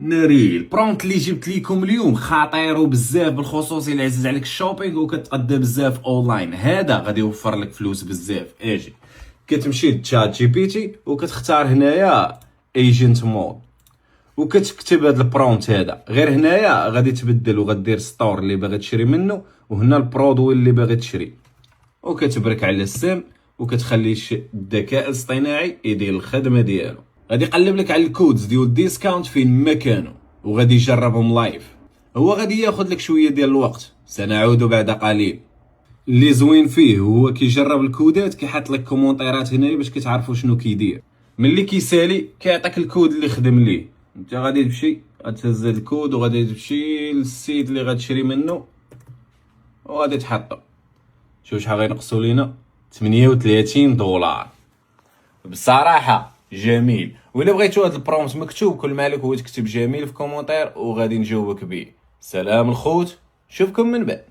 ناري البرونت اللي جبت ليكم اليوم خطير بزاف، بالخصوص الا عزيز عليك الشوبينغ وكتقدا بزاف اونلاين. هذا غادي يوفر لك فلوس بزاف. اجي كتمشي لتشات جي بي تي وكتختار هنايا ايجنت مود وكتكتب هذا البرونت هذا. غير هنايا غادي تبدل وغدير ستور اللي باغي تشري منه، وهنا البرودوي اللي باغي تشري، وكتبرك على السم وكتخلي الذكاء الاصطناعي يدير الخدمه ديالو. غادي يقلب لك على الكودز ديال الديسكاونت فين ما كانوا، وغادي يجربهم لايف. هو غادي ياخذ لك شويه ديال الوقت، سنعود بعد قليل. اللي زوين فيه هو كيجرب الكودات، كيحط لك كومونطيرات هنايا باش كتعرفوا شنو كيدير. ملي كيسالي كيعطيك الكود اللي خدم ليه. انت غادي تمشي غتهز الكود وغادي تمشي للسيت اللي غتشري منه وغادي تحطو. شوف شحال غينقصوا لينا، 38 دولار. بصراحه جميل. وإلا بغيتو هاد البرومت مكتوب، كل ما عليك هو تكتب جميل في كومونتير وغادي نجاوبك بيه. سلام الخوت، نشوفكم من بعد.